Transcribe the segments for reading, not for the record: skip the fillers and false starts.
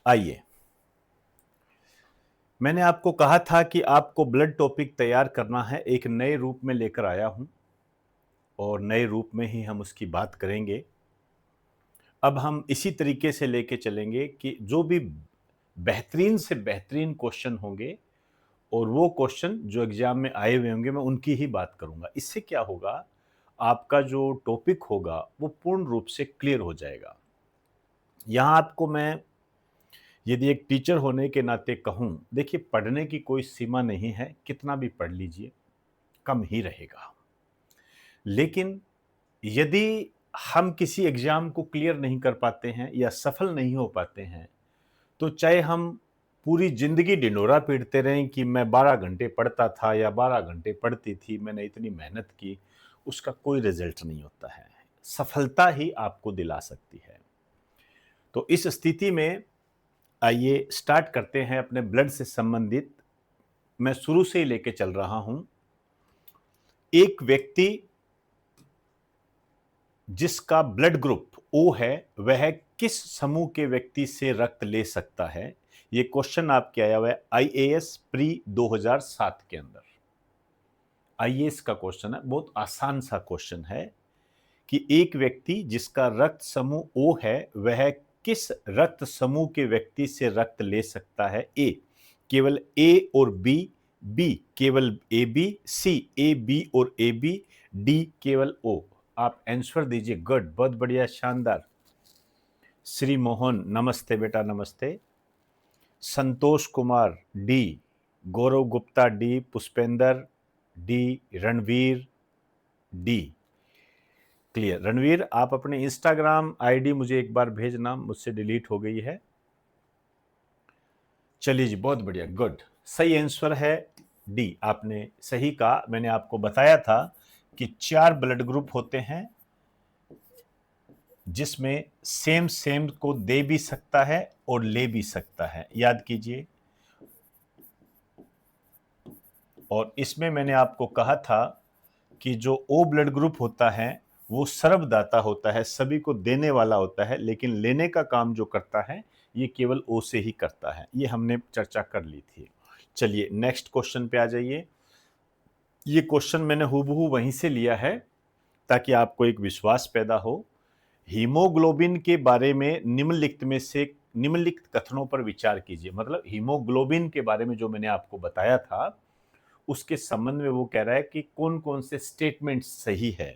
आइए, मैंने आपको कहा था कि आपको ब्लड टॉपिक तैयार करना है, एक नए रूप में लेकर आया हूं और नए रूप में ही हम उसकी बात करेंगे। अब हम इसी तरीके से लेके चलेंगे कि जो भी बेहतरीन से बेहतरीन क्वेश्चन होंगे और वो क्वेश्चन जो एग्जाम में आए हुए होंगे, मैं उनकी ही बात करूंगा। इससे क्या होगा, आपका जो टॉपिक होगा वो पूर्ण रूप से क्लियर हो जाएगा। यहाँ आपको मैं यदि एक टीचर होने के नाते कहूँ, देखिए पढ़ने की कोई सीमा नहीं है, कितना भी पढ़ लीजिए कम ही रहेगा। लेकिन यदि हम किसी एग्जाम को क्लियर नहीं कर पाते हैं या सफल नहीं हो पाते हैं, तो चाहे हम पूरी जिंदगी ढिंढोरा पीटते रहें कि मैं 12 घंटे पढ़ता था या 12 घंटे पढ़ती थी, मैंने इतनी मेहनत की, उसका कोई रिजल्ट नहीं होता है। सफलता ही आपको दिला सकती है। तो इस स्थिति में आइए स्टार्ट करते हैं अपने ब्लड से संबंधित। मैं शुरू से ही लेके चल रहा हूं। एक व्यक्ति जिसका ब्लड ग्रुप ओ है, वह किस समूह के व्यक्ति से रक्त ले सकता है? ये क्वेश्चन आपके आया हुआ है आईएएस प्री 2007 के अंदर। आईएएस का क्वेश्चन है, बहुत आसान सा क्वेश्चन है कि एक व्यक्ति जिसका रक्त समूह ओ है, वह किस रक्त समूह के व्यक्ति से रक्त ले सकता है? ए केवल ए और बी, बी केवल ए बी, सी ए बी और ए बी, डी केवल ओ। आप आंसर दीजिए। गुड, बहुत बढ़िया, शानदार। श्री मोहन नमस्ते बेटा, नमस्ते। Santosh Kumar D, Gaurav Gupta D, Pushpendra D, Ranveer D. Clear. Ranveer, आप अपने इंस्टाग्राम आईडी मुझे एक बार भेजना, मुझसे डिलीट हो गई है। चलिए जी, बहुत बढ़िया, गुड। सही आंसर है डी, आपने सही कहा। मैंने आपको बताया था कि 4 ब्लड ग्रुप होते हैं जिसमें सेम सेम को दे भी सकता है और ले भी सकता है, याद कीजिए। और इसमें मैंने आपको कहा था कि जो ओ ब्लड ग्रुप होता है वो सर्वदाता होता है, सभी को देने वाला होता है, लेकिन लेने का काम जो करता है ये केवल ओ से ही करता है। ये हमने चर्चा कर ली थी। चलिए नेक्स्ट क्वेश्चन पे आ जाइए। ये क्वेश्चन मैंने हूबहू वहीं से लिया है ताकि आपको एक विश्वास पैदा हो। हीमोग्लोबिन के बारे में निम्नलिखित में से निम्नलिखित कथनों पर विचार कीजिए। मतलब हीमोग्लोबिन के बारे में जो मैंने आपको बताया था उसके संबंध में वो कह रहा है कि कौन कौन से स्टेटमेंट सही है।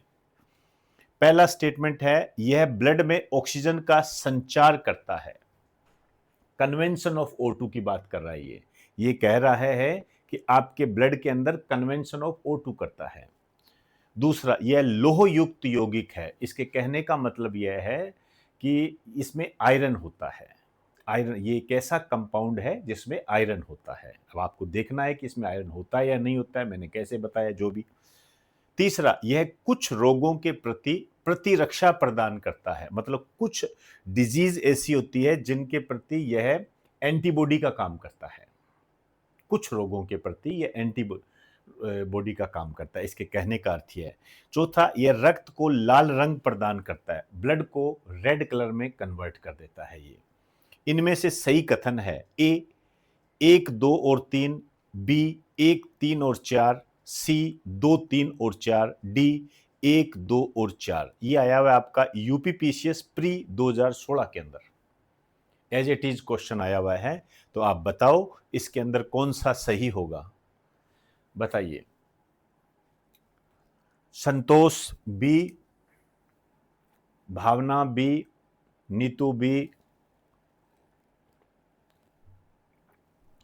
पहला स्टेटमेंट है, यह ब्लड में ऑक्सीजन का संचार करता है। कन्वेंशन ऑफ O2 की बात कर रहा है ये कह रहा है कि आपके ब्लड के अंदर कन्वेंशन ऑफ O2 करता है। दूसरा, यह लोह युक्त यौगिक है। इसके कहने का मतलब यह है कि इसमें आयरन होता है। आयरन, ये एक ऐसा कंपाउंड है जिसमें आयरन होता है। अब आपको देखना है कि इसमें आयरन होता है या नहीं होता है, मैंने कैसे बताया, जो भी। तीसरा, यह कुछ रोगों के प्रति प्रतिरक्षा प्रदान करता है। मतलब कुछ डिजीज ऐसी होती है जिनके प्रति यह एंटीबॉडी का काम करता है। कुछ रोगों के प्रति यह एंटीबॉडी का काम करता है, इसके कहने का अर्थ यह है। चौथा, यह रक्त को लाल रंग प्रदान करता है, ब्लड को रेड कलर में कन्वर्ट कर देता है ये। इनमें से सही कथन है ए 1, 2 और 3, बी 1, 3 और 4, सी 2, 3 और 4, डी 1, 2 और 4। ये आया हुआ है आपका यूपीपीसीएस प्री 2016 के अंदर, एज इट इज क्वेश्चन आया हुआ है। तो आप बताओ इसके अंदर कौन सा सही होगा, बताइए। संतोष बी, भावना बी, नीतू बी,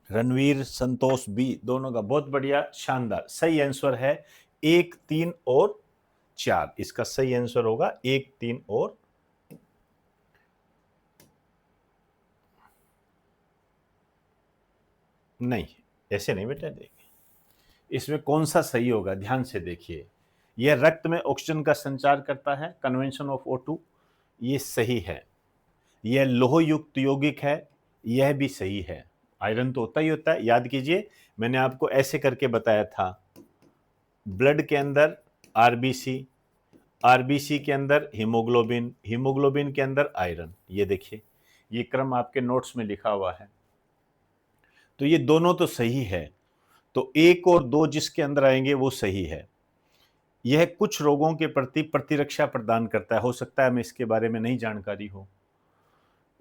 रणवीर, संतोष बी, दोनों का बहुत बढ़िया, शानदार। सही आंसर है 1, 3 और 4। इसका सही आंसर होगा 1, 3 और नहीं, ऐसे नहीं बेटा, देखिए इसमें कौन सा सही होगा, ध्यान से देखिए। यह रक्त में ऑक्सीजन का संचार करता है, कन्वेंशन ऑफ O2, ये सही है। यह लोह युक्त यौगिक है, यह भी सही है। आयरन तो होता ही होता है, याद कीजिए मैंने आपको ऐसे करके बताया था। ब्लड के अंदर आरबीसी, आरबीसी के अंदर हीमोग्लोबिन, हीमोग्लोबिन के अंदर आयरन। ये देखिए ये क्रम आपके नोट्स में लिखा हुआ है। तो ये दोनों तो सही है, तो 1 और 2 जिसके अंदर आएंगे वो सही है। यह कुछ रोगों के प्रति प्रतिरक्षा प्रदान करता है, हो सकता है हमें इसके बारे में नहीं जानकारी हो।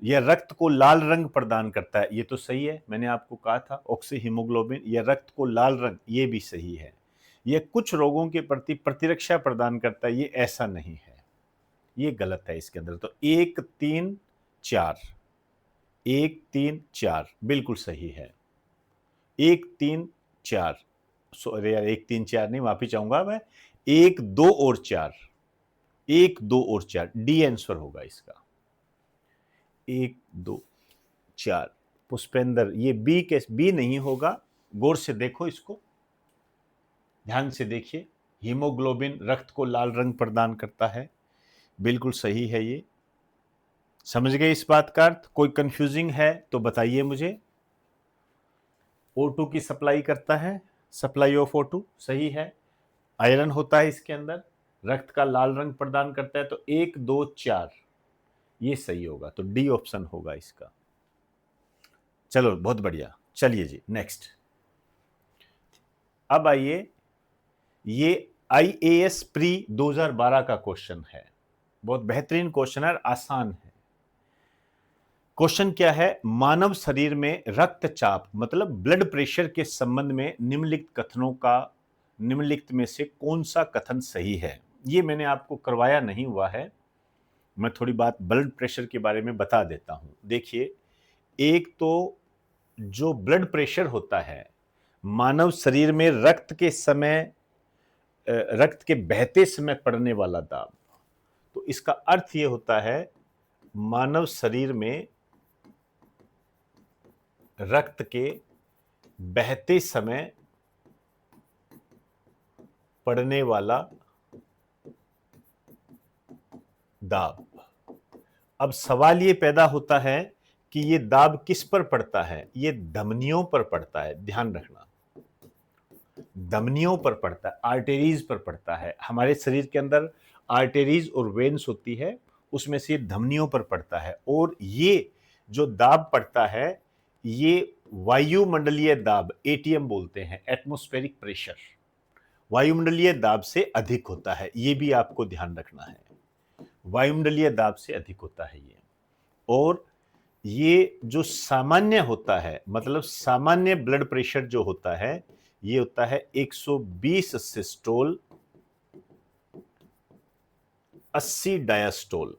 यह रक्त को लाल रंग प्रदान करता है, ये तो सही है, मैंने आपको कहा था ऑक्सी हीमोग्लोबिन, यह रक्त को लाल रंग, ये भी सही है। यह कुछ रोगों के प्रति प्रतिरक्षा प्रदान करता है, ये ऐसा नहीं है, ये गलत है इसके अंदर। तो 1 3 4, 1 3 4 बिल्कुल सही है। 1 3 4, सॉरी यार 1 3 4 नहीं, माफी चाहूंगा मैं, 1 2 और 4, 1 2 और 4 डी आंसर होगा इसका। 1 2 4 पुष्पेंद्र, ये बी के बी नहीं होगा, गौर से देखो इसको, ध्यान से देखिए। हीमोग्लोबिन रक्त को लाल रंग प्रदान करता है, बिल्कुल सही है ये। समझ गए इस बात का अर्थ? कोई कंफ्यूजिंग है तो बताइए मुझे। O2 की सप्लाई करता है, सप्लाई ऑफ O2 सही है। आयरन होता है इसके अंदर, रक्त का लाल रंग प्रदान करता है, तो 1 2 4 ये सही होगा, तो डी ऑप्शन होगा इसका। चलो बहुत बढ़िया, चलिए जी नेक्स्ट। अब आइए, ये IAS प्री 2012 का क्वेश्चन है, बहुत बेहतरीन क्वेश्चन है, आसान है। क्वेश्चन क्या है? मानव शरीर में रक्तचाप मतलब ब्लड प्रेशर के संबंध में निम्नलिखित में से कौन सा कथन सही है? ये मैंने आपको करवाया नहीं हुआ है, मैं थोड़ी बात ब्लड प्रेशर के बारे में बता देता हूं। देखिए, एक तो जो ब्लड प्रेशर होता है, मानव शरीर में रक्त के बहते समय पड़ने वाला दाब, तो इसका अर्थ ये होता है मानव शरीर में रक्त के बहते समय पड़ने वाला दाब। अब सवाल ये पैदा होता है कि ये दाब किस पर पड़ता है? ये धमनियों पर पड़ता है, ध्यान रखना, धमनियों पर पड़ता है, आर्टेरीज पर पड़ता है। हमारे शरीर के अंदर आर्टेरीज और वेन्स होती है, उसमें से धमनियों पर पड़ता है। और ये जो दाब पड़ता है, ये वायुमंडलीय दाब, एटीएम बोलते हैं, एटमॉस्फेरिक प्रेशर, वायुमंडलीय दाब से अधिक होता है। ये भी आपको ध्यान रखना है, वायुमंडलीय दाब से अधिक होता है ये। और ये जो सामान्य होता है, मतलब सामान्य ब्लड प्रेशर जो होता है, ये होता है 120 सिस्टोल, 80 डायस्टोल।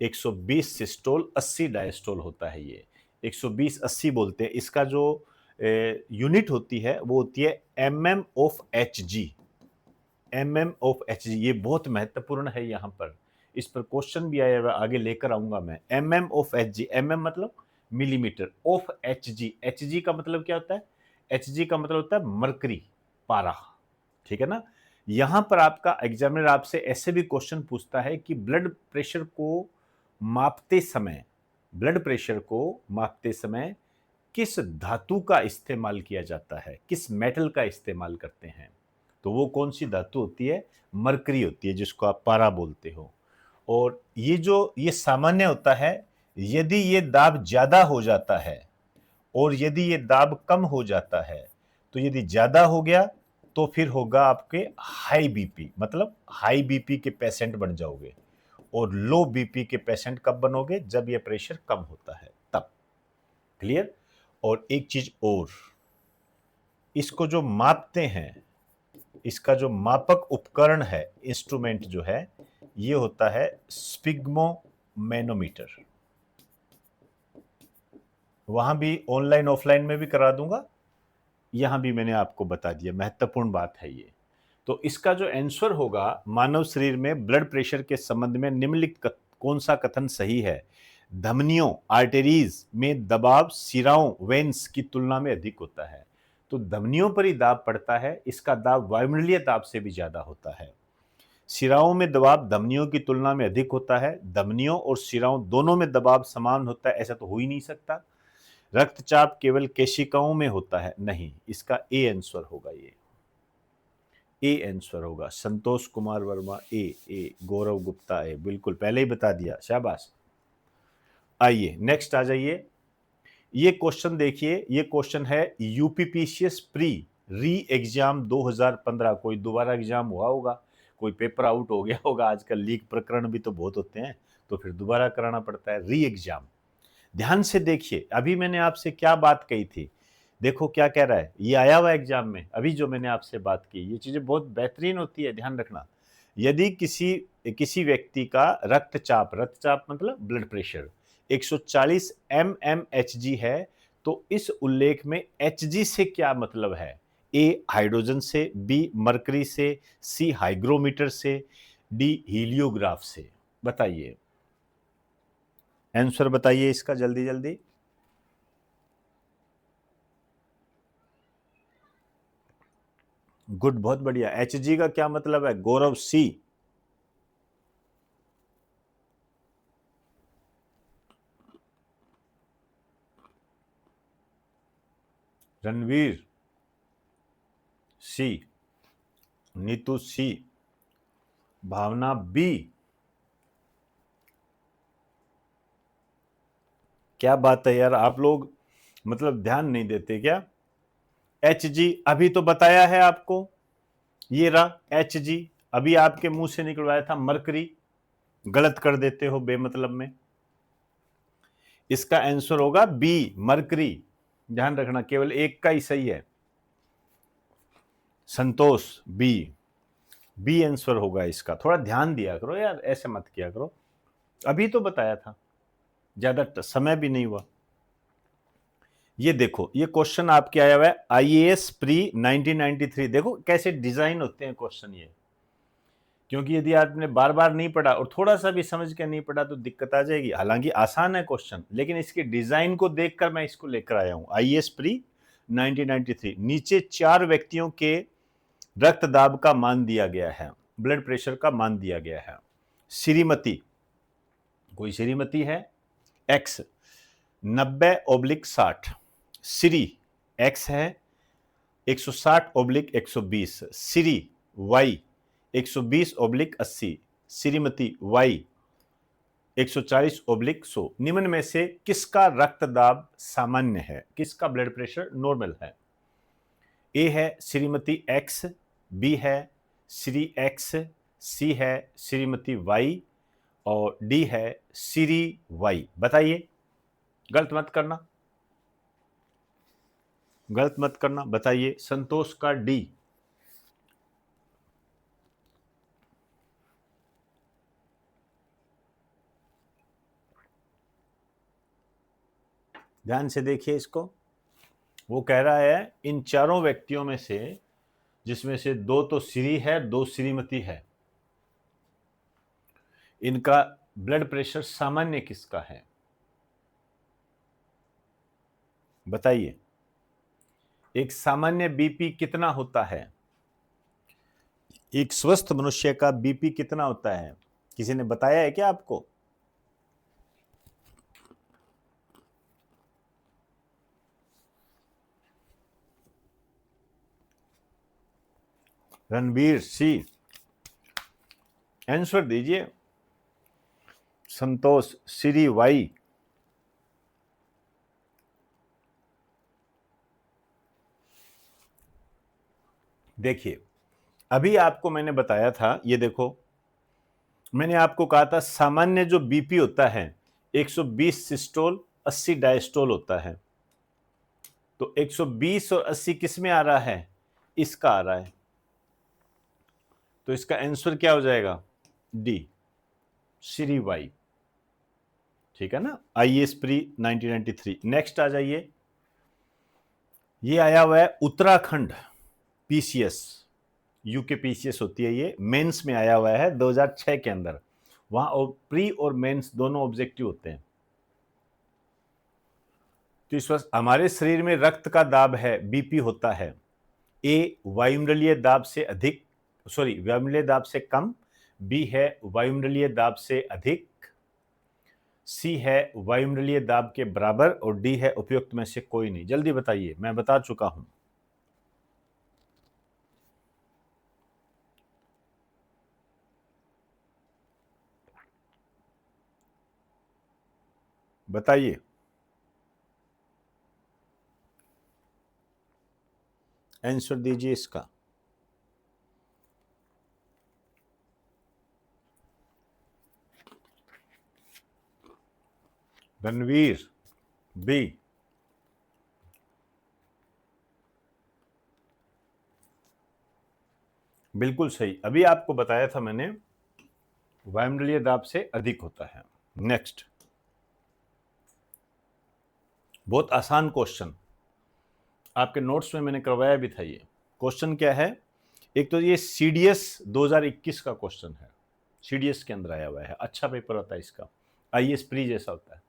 120 सिस्टोल, 80 डायस्टोल होता है ये। 120 80 बोलते हैं। इसका जो यूनिट होती है वो होती है mm of Hg। mm of Hg ये बहुत महत्वपूर्ण है, यहां पर इस पर क्वेश्चन भी आया हुआ, आगे लेकर आऊंगा मैं। mm ऑफ Hg, mm मतलब मिलीमीटर, ऑफ Hg, Hg का मतलब क्या होता है? Hg का मतलब होता है मरकरी, पारा, ठीक है ना। यहां पर आपका एग्जामिनर आपसे ऐसे भी क्वेश्चन पूछता है कि ब्लड प्रेशर को मापते समय किस धातु का इस्तेमाल किया जाता है, किस मेटल का इस्तेमाल करते हैं? तो वो कौन सी धातु होती है? मरकरी होती है, जिसको आप पारा बोलते हो। और ये सामान्य होता है। यदि ये दाब ज्यादा हो जाता है और यदि ये दाब कम हो जाता है, तो यदि ज्यादा हो गया तो फिर होगा आपके हाई बीपी, मतलब हाई बीपी के पेशेंट बन जाओगे। और लो बीपी के पेशेंट कब बनोगे? जब ये प्रेशर कम होता है तब। क्लियर? और एक चीज और, इसको जो मापते हैं, इसका जो मापक उपकरण है, इंस्ट्रूमेंट जो है, ये होता है स्पिग्मोमेनोमीटर। वहां भी ऑनलाइन ऑफलाइन में भी करा दूंगा, यहां भी मैंने आपको बता दिया, महत्वपूर्ण बात है ये। तो इसका जो आंसर होगा, मानव शरीर में ब्लड प्रेशर के संबंध में निम्नलिखित कौन सा कथन सही है? धमनियों, आर्टेरीज में दबाव सिराओं, वेन्स की तुलना में अधिक होता है। तो धमनियों पर ही दाब पड़ता है, इसका दाब वायुमंडलीय दाब से भी ज्यादा होता है। सिराओं में दबाव धमनियों की तुलना में अधिक होता है। धमनियों और सिराओं दोनों में दबाव समान होता है, ऐसा तो हो ही नहीं सकता। रक्तचाप केवल केशिकाओं में होता है, नहीं, इसका ए आंसर होगा ये। ए आंसर होगा। संतोष कुमार वर्मा ए। गौरव गुप्ता ए, बिल्कुल पहले ही बता दिया, शाबाश। आइए नेक्स्ट आ जाइए। ये क्वेश्चन देखिए, ये क्वेश्चन है यूपीपीसीएस प्री री एग्जाम 2015। कोई दोबारा एग्जाम हुआ होगा, कोई पेपर आउट हो गया होगा, आजकल लीक प्रकरण भी तो बहुत होते हैं, तो फिर दोबारा कराना पड़ता है, री एग्जाम। ध्यान से देखिए, अभी मैंने आपसे क्या बात कही थी, देखो क्या कह रहा है, ये आया हुआ एग्जाम में, अभी जो मैंने आपसे बात की, ये चीजें बहुत बेहतरीन होती है, ध्यान रखना। यदि किसी व्यक्ति का रक्तचाप मतलब ब्लड प्रेशर 140 mmHg है, तो इस उल्लेख में Hg से क्या मतलब है? ए हाइड्रोजन से, बी मरकरी से, सी हाइग्रोमीटर से, डी हीलियोग्राफ से। बताइए, आंसर बताइए इसका जल्दी जल्दी। गुड, बहुत बढ़िया। Hg का क्या मतलब है गौरव? सी। रणवीर सी, नीतू सी, भावना बी। क्या बात है यार, आप लोग मतलब ध्यान नहीं देते क्या? Hg अभी तो बताया है आपको, ये रहा Hg, अभी आपके मुंह से निकलवाया था मरकरी, गलत कर देते हो बेमतलब में। इसका आंसर होगा बी मरकरी, ध्यान रखना, केवल एक का ही सही है। संतोष बी आंसर होगा इसका। थोड़ा ध्यान दिया करो यार, ऐसे मत किया करो, अभी तो बताया था, ज्यादा समय भी नहीं हुआ। ये देखो, ये क्वेश्चन आपके आया हुआ है आईएएस प्री 1993। देखो कैसे डिजाइन होते हैं क्वेश्चन ये, क्योंकि यदि आपने बार बार नहीं पढ़ा और थोड़ा सा भी समझ के नहीं पढ़ा तो दिक्कत आ जाएगी। हालांकि आसान है क्वेश्चन, लेकिन इसके डिजाइन को देखकर मैं इसको लेकर आया हूं। IAS pre 1993। नीचे 4 व्यक्तियों के रक्तदाब का मान दिया गया है, ब्लड प्रेशर का मान दिया गया है। श्रीमती, कोई श्रीमती है, एक्स 90/60, श्री एक्स है 160/120, श्री वाई 120/80, श्रीमती वाई 140/100। निम्न में से किसका रक्तदाब सामान्य है, किसका ब्लड प्रेशर नॉर्मल है? ए है श्रीमती एक्स, बी है श्री एक्स, सी है श्रीमती वाई और डी है श्री वाई। बताइए, गलत मत करना, गलत मत करना, बताइए। संतोष का डी। ध्यान से देखिए इसको, वो कह रहा है इन चारों व्यक्तियों में से, जिसमें से 2 तो श्री है, 2 श्रीमती है, इनका ब्लड प्रेशर सामान्य किसका है? बताइए, एक सामान्य बीपी कितना होता है? एक स्वस्थ मनुष्य का बीपी कितना होता है? किसी ने बताया है क्या आपको? रणबीर सी, आंसर दीजिए। संतोष श्री वाई। देखिए, अभी आपको मैंने बताया था, ये देखो, मैंने आपको कहा था सामान्य जो बीपी होता है 120 सिस्टोल 80 डायस्टोल होता है, तो 120 और 80 किस में आ रहा है? इसका आ रहा है, तो इसका आंसर क्या हो जाएगा? D three Y. ठीक है ना, आईएएस प्री 1993। नेक्स्ट आ जाइए, ये आया हुआ है उत्तराखंड पीसीएस, यूके पीसीएस होती है ये, मेंस में आया हुआ है 2006 के अंदर। वहां प्री और मेंस दोनों ऑब्जेक्टिव होते हैं। तो इस वक्त हमारे शरीर में रक्त का दाब है, बीपी होता है, ए वायुमंडलीय दाब से अधिक, सॉरी वायुमंडलीय दाब से कम, बी है वायुमंडलीय दाब से अधिक, सी है वायुमंडलीय दाब के बराबर और डी है उपयुक्त में से कोई नहीं। जल्दी बताइए, मैं बता चुका हूं। बताइए, आंसर दीजिए इसका। रणवीर, बी। बिल्कुल सही, अभी आपको बताया था मैंने, वायुमंडलीय दाब से अधिक होता है। नेक्स्ट, बहुत आसान क्वेश्चन, आपके नोट्स में मैंने करवाया भी था। ये क्वेश्चन क्या है, एक तो ये सीडीएस 2021 का क्वेश्चन है, सीडीएस के अंदर आया हुआ है, अच्छा पेपर होता है इसका, आईएएस प्री जैसा होता है।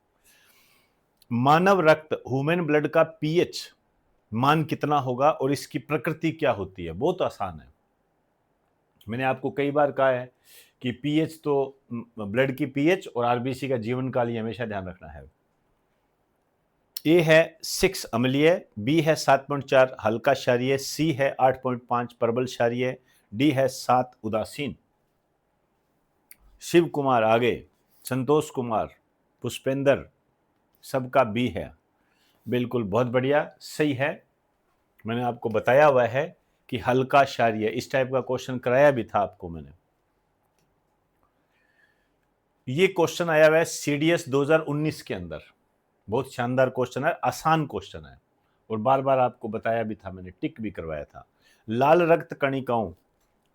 मानव रक्त, ह्यूमन ब्लड का पीएच मान कितना होगा और इसकी प्रकृति क्या होती है? बहुत आसान है, मैंने आपको कई बार कहा है कि पीएच तो ब्लड की पीएच और आरबीसी का जीवन काल ये हमेशा ध्यान रखना है। ए है 6 अम्लीय, बी है 7.4 हल्का क्षारीय, सी है 8.5 प्रबल क्षारीय, डी है 7 उदासीन। शिव कुमार आगे, संतोष कुमार, पुष्पेंद्र, सबका बी है। बिल्कुल, बहुत बढ़िया, सही है। मैंने आपको बताया हुआ है कि हल्का क्षारीय, इस टाइप का क्वेश्चन कराया भी था आपको मैंने। ये क्वेश्चन आया हुआ है सीडीएस 2019 के अंदर, बहुत शानदार क्वेश्चन है, आसान क्वेश्चन है, और बार बार आपको बताया भी था मैंने, टिक भी करवाया था। लाल रक्त कणिकाओं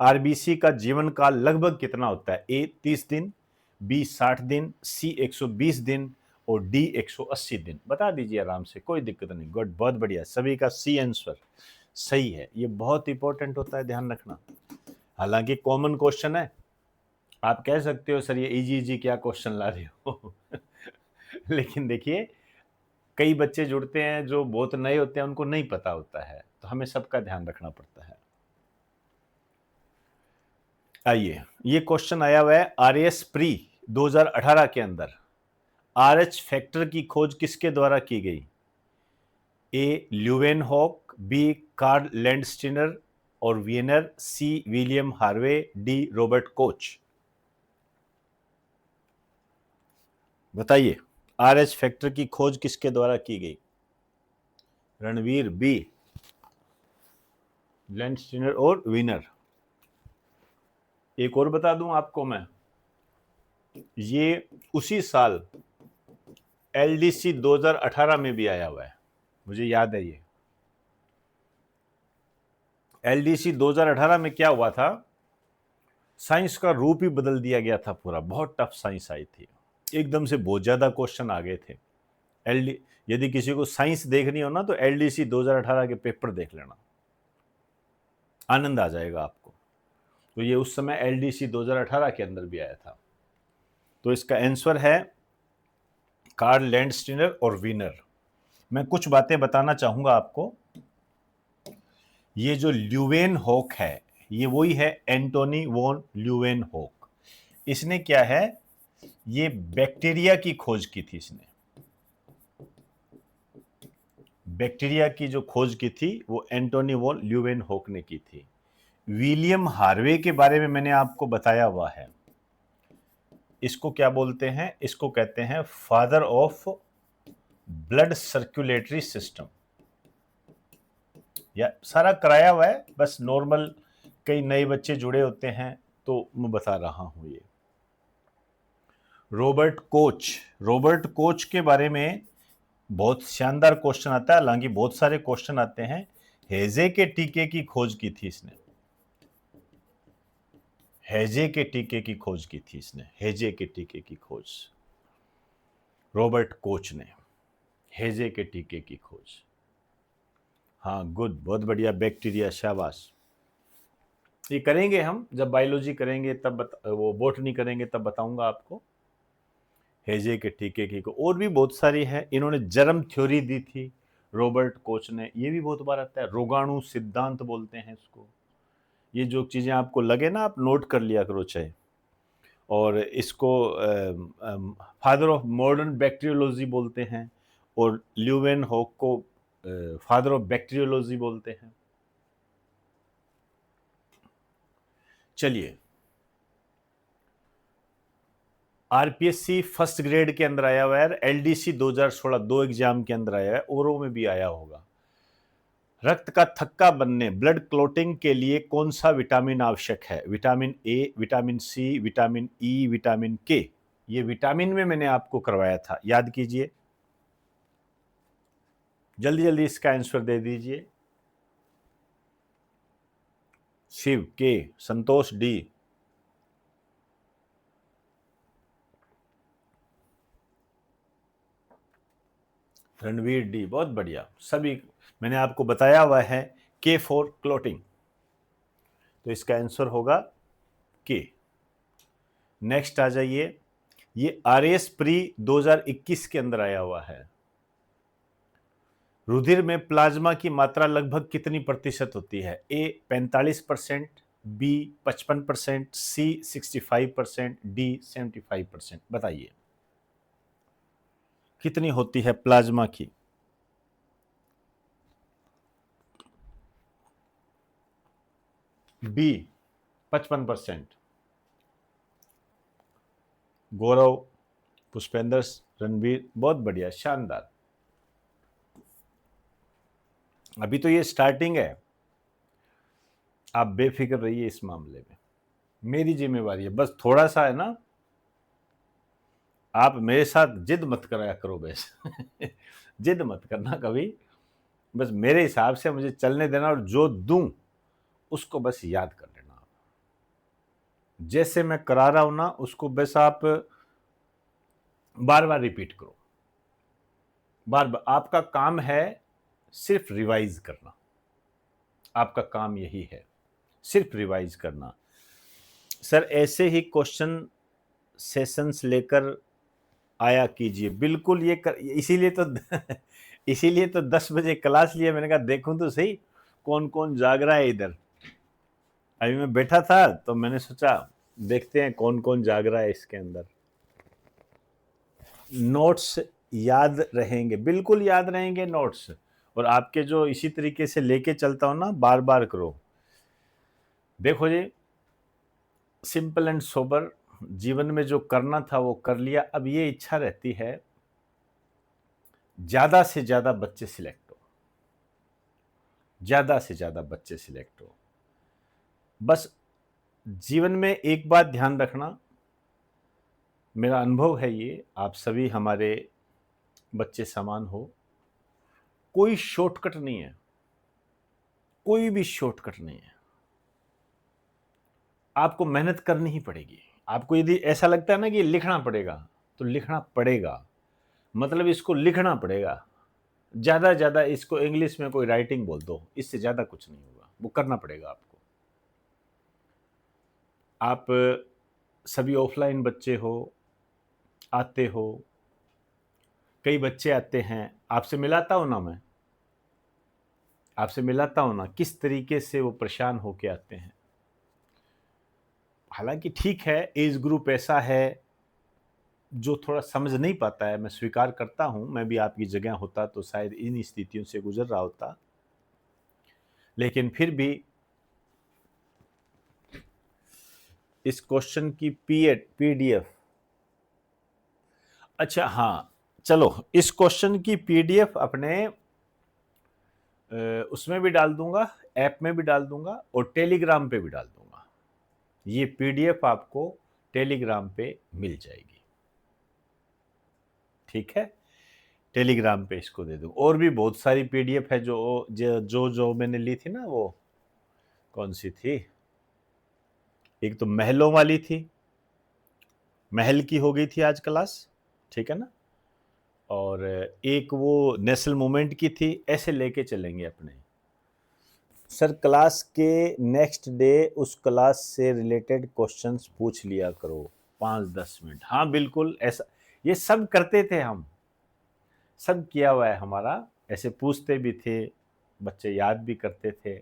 आरबीसी का जीवन काल लगभग कितना होता है? ए 30 दिन, बी 60 दिन, सी 120 दिन और डी 180 दिन। बता दीजिए आराम से, कोई दिक्कत नहीं। गुड, बहुत बढ़िया, सभी का सी आंसर सही है। ये बहुत इंपॉर्टेंट होता है, ध्यान रखना। हालांकि कॉमन क्वेश्चन है, आप कह सकते हो सर ये इजी इजी क्या क्वेश्चन ला रहे हो लेकिन देखिए, कई बच्चे जुड़ते हैं जो बहुत नए होते हैं, उनको नहीं पता होता है, तो हमें सबका ध्यान रखना पड़ता है। आइए, ये क्वेश्चन आया हुआ है आरएएस प्री 2018 के अंदर, आरएच फैक्टर की खोज किसके द्वारा की गई? A Leeuwenhoek, B Karl Landsteiner और Wiener, C William Harvey, D Robert Koch. बताइए, आरएच फैक्टर की खोज किसके द्वारा की गई? रणवीर, बी लैंडस्टीनर और विनर। एक और बता दूं आपको मैं, ये उसी साल एलडीसी 2018 में भी आया हुआ है, मुझे याद है। ये एलडीसी 2018 में क्या हुआ था, साइंस का रूप ही बदल दिया गया था पूरा, बहुत टफ साइंस आई थी, एकदम से बहुत ज्यादा क्वेश्चन आ गए थे। एलडी यदि किसी को साइंस देखनी हो ना, तो एलडीसी 2018 के पेपर देख लेना, आनंद आ जाएगा आपको। तो ये उस समय एलडीसी 2018 के अंदर भी आया था। तो इसका आंसर है कार्ल लैंडस्टीनर और विनर। मैं कुछ बातें बताना चाहूंगा आपको। ये जो ल्यूवेनहॉक है, ये वही है एंटोनी वॉन ल्यूवेनहॉक। इसने क्या है, ये बैक्टीरिया की खोज की थी। इसने बैक्टीरिया की जो खोज की थी वो एंटोनी वॉन ल्यूवेनहॉक ने की थी। विलियम हार्वे के बारे में मैंने आपको बताया हुआ है। इसको क्या बोलते हैं? इसको कहते हैं father of blood circulatory system. या सारा कराया हुआ है, बस नॉर्मल कई नए बच्चे जुड़े होते हैं तो मैं बता रहा हूं। ये रॉबर्ट कोच, रॉबर्ट कोच के बारे में बहुत शानदार क्वेश्चन आता है, हालांकि बहुत सारे क्वेश्चन आते हैं। हेजे के टीके की खोज की थी इसने, हेजे के टीके की खोज की थी इसने, हेजे के टीके की खोज रॉबर्ट कोच ने, हेजे के टीके की खोज। हाँ गुड, बहुत बढ़िया, बैक्टीरिया, शाबाश। ये करेंगे हम जब बायोलॉजी करेंगे तब वो बोटनी करेंगे तब बताऊंगा आपको हेजे के टीके की। और भी बहुत सारी है, इन्होंने जर्म थ्योरी दी थी रॉबर्ट कोच ने, ये भी बहुत बार आता है। रोगाणु सिद्धांत बोलते हैं इसको। ये जो चीज़ें आपको लगे ना, आप नोट कर लिया करो चाहे। और इसको फादर ऑफ मॉडर्न बैक्टीरियोलॉजी बोलते हैं, और ल्यूवेनहॉक को फादर ऑफ बैक्टीरियोलॉजी बोलते हैं। चलिए, आरपीएससी फर्स्ट ग्रेड के अंदर आया हुआ है, एलडीसी 2016 दो एग्जाम के अंदर आया है, औरों में भी आया होगा। रक्त का थक्का बनने, ब्लड क्लोटिंग के लिए कौन सा विटामिन आवश्यक है? Vitamin A, vitamin C, vitamin E, vitamin K. ये विटामिन में मैंने आपको करवाया था, याद कीजिए। जल्दी जल्दी इसका आंसर दे दीजिए। शिव के, संतोष डी, रणवीर डी, बहुत बढ़िया। सभी मैंने आपको बताया हुआ है के फॉर क्लोटिंग, तो इसका आंसर होगा के। नेक्स्ट आ जाइए, ये आरएस प्री 2021 के अंदर आया हुआ है। रुधिर में प्लाज्मा की मात्रा लगभग कितनी प्रतिशत होती है? ए 45%, बी 55%, सी 65%, डी 75%। बताइए कितनी होती है प्लाज्मा की? बी 55%। गौरव, पुष्पेंद्र, रणवीर, बहुत बढ़िया, शानदार। अभी तो ये स्टार्टिंग है, आप बेफिक्र रहिए इस मामले में, मेरी जिम्मेवारी है। बस थोड़ा सा है ना, आप मेरे साथ जिद मत कराया करो बस जिद मत करना कभी, बस मेरे हिसाब से मुझे चलने देना, और जो दूं उसको बस याद कर लेना। आप जैसे मैं करा रहा हूं ना, उसको बस आप बार बार रिपीट करो, बार बार। आपका काम है सिर्फ रिवाइज करना, आपका काम यही है, सिर्फ रिवाइज करना। सर ऐसे ही क्वेश्चन सेशंस लेकर आया कीजिए। बिल्कुल, ये इसीलिए तो इसीलिए तो 10 बजे क्लास लिया। मैंने कहा देखूं तो सही कौन कौन जाग रहा है इधर। अभी मैं बैठा था तो मैंने सोचा देखते हैं कौन कौन जाग रहा है इसके अंदर। नोट्स याद रहेंगे, बिल्कुल याद रहेंगे नोट्स, और आपके जो इसी तरीके से लेके चलता हूं ना, बार बार करो। देखो जी, सिंपल एंड सोबर, जीवन में जो करना था वो कर लिया। अब ये इच्छा रहती है ज्यादा से ज्यादा बच्चे सिलेक्ट हो, ज्यादा से ज्यादा बच्चे सिलेक्ट हो। बस जीवन में एक बात ध्यान रखना, मेरा अनुभव है ये, आप सभी हमारे बच्चे समान हो, कोई शॉर्टकट नहीं है, कोई भी शॉर्टकट नहीं है। आपको मेहनत करनी ही पड़ेगी। आपको यदि ऐसा लगता है ना कि लिखना पड़ेगा, तो लिखना पड़ेगा, मतलब इसको लिखना पड़ेगा। ज्यादा ज्यादा इसको इंग्लिश में कोई राइटिंग बोल दो, इससे ज्यादा कुछ नहीं होगा, वो करना पड़ेगा आपको। आप सभी ऑफलाइन बच्चे हो, आते हो, कई बच्चे आते हैं, आपसे मिलाता हूं ना मैं, आपसे मिलाता हूं ना किस तरीके से वो परेशान होके आते हैं। हालांकि ठीक है, एज ग्रुप ऐसा है जो थोड़ा समझ नहीं पाता है, मैं स्वीकार करता हूं, मैं भी आपकी जगह होता तो शायद इन स्थितियों से गुजर रहा होता। लेकिन फिर भी इस क्वेश्चन की पीडीएफ, अच्छा हाँ, चलो इस क्वेश्चन की पीडीएफ अपने उसमें भी डाल दूंगा, ऐप में भी डाल दूंगा, और टेलीग्राम पे भी डाल दूंगा। ये पीडीएफ आपको टेलीग्राम पे मिल जाएगी, ठीक है? टेलीग्राम पे इसको दे दूँ। और भी बहुत सारी पीडीएफ है जो मैंने ली थी ना, वो कौन सी थी? एक तो महलों वाली थी, महल की हो गई थी आज क्लास, ठीक है ना? और एक वो नेशनल मूवमेंट की थी। ऐसे लेके चलेंगे अपने। सर क्लास के नेक्स्ट डे उस क्लास से रिलेटेड क्वेश्चंस पूछ लिया करो 5-10 मिनट। हाँ बिल्कुल, ऐसा ये सब करते थे हम, सब किया हुआ है हमारा। ऐसे पूछते भी थे, बच्चे याद भी करते थे,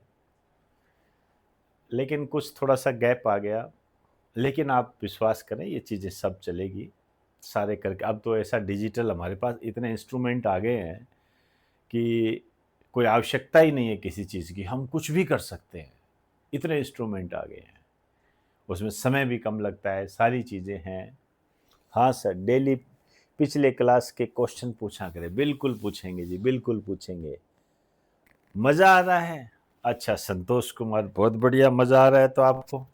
लेकिन कुछ थोड़ा सा गैप आ गया। लेकिन आप विश्वास करें, ये चीज़ें सब चलेगी सारे करके। अब तो ऐसा डिजिटल हमारे पास इतने इंस्ट्रूमेंट आ गए हैं कि कोई आवश्यकता ही नहीं है किसी चीज़ की, हम कुछ भी कर सकते हैं। इतने इंस्ट्रूमेंट आ गए हैं, उसमें समय भी कम लगता है, सारी चीज़ें हैं। हाँ सर, डेली पिछले क्लास के क्वेश्चन पूछा करें। बिल्कुल पूछेंगे जी, बिल्कुल पूछेंगे। मजा आ रहा है? अच्छा संतोष कुमार, बहुत बढ़िया, मजा आ रहा है तो आपको।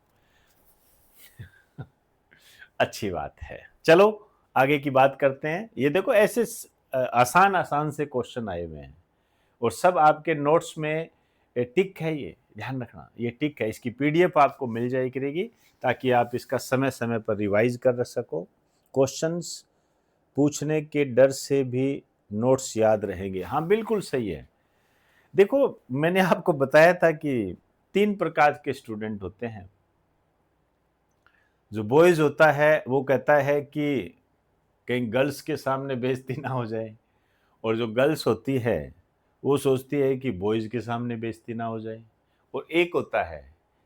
अच्छी बात है। चलो आगे की बात करते हैं। ये देखो ऐसे आसान आसान से क्वेश्चन आए हुए हैं और सब आपके नोट्स में टिक है, ये ध्यान रखना, ये टिक है। इसकी पीडीएफ आपको मिल जाए करेगी ताकि आप इसका समय समय पर रिवाइज कर सको। क्वेश्चंस पूछने के डर से भी नोट्स याद रहेंगे। हाँ बिल्कुल सही है। देखो मैंने आपको बताया था कि 3 प्रकार के स्टूडेंट होते हैं। जो बॉयज होता है वो कहता है कि कहीं गर्ल्स के सामने बेइज्जती ना हो जाए, और जो गर्ल्स होती है वो सोचती है कि बॉयज के सामने बेइज्जती ना हो जाए। और एक होता है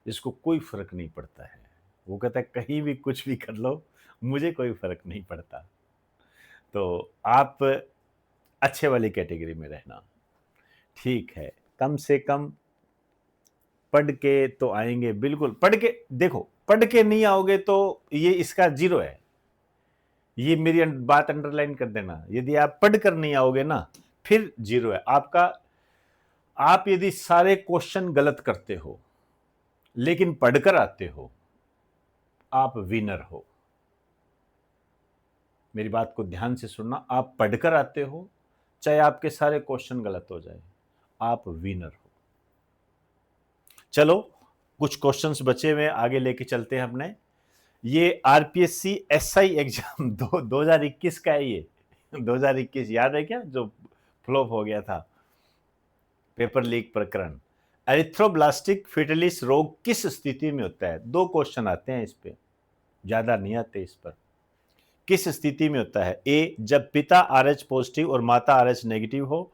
जिसको कोई फर्क नहीं पड़ता है, वो कहता है कहीं भी कुछ भी कर लो, मुझे कोई फर्क नहीं पड़ता। तो आप अच्छे वाली कैटेगरी में रहना। ठीक है, कम से कम पढ़ के तो आएंगे। बिल्कुल पढ़ के, देखो पढ़ के नहीं आओगे तो ये इसका जीरो है। ये मेरी बात अंडरलाइन कर देना। यदि आप पढ़ कर नहीं आओगे ना, फिर जीरो है आपका। आप यदि सारे क्वेश्चन गलत करते हो लेकिन पढ़कर आते हो, आप विनर हो। मेरी बात को ध्यान से सुनना। आप पढ़कर आते हो, चाहे आपके सारे क्वेश्चन गलत हो जाए, आप विनर हो। चलो कुछ क्वेश्चंस बचे हुए आगे लेके चलते हैं अपने। ये आरपीएससी एसआई एग्जाम 2021 का है ये। 2021 याद है क्या, जो फ्लॉप हो गया था, पेपर लीक प्रकरण। एरिथ्रोब्लास्टिक फिटलिस रोग किस स्थिति में होता है? 2 क्वेश्चन आते हैं इस पे, ज्यादा नहीं आते इस पर। किस स्थिति में होता है? ए जब पिता आरएच पॉजिटिव और माता आरएच नेगेटिव हो।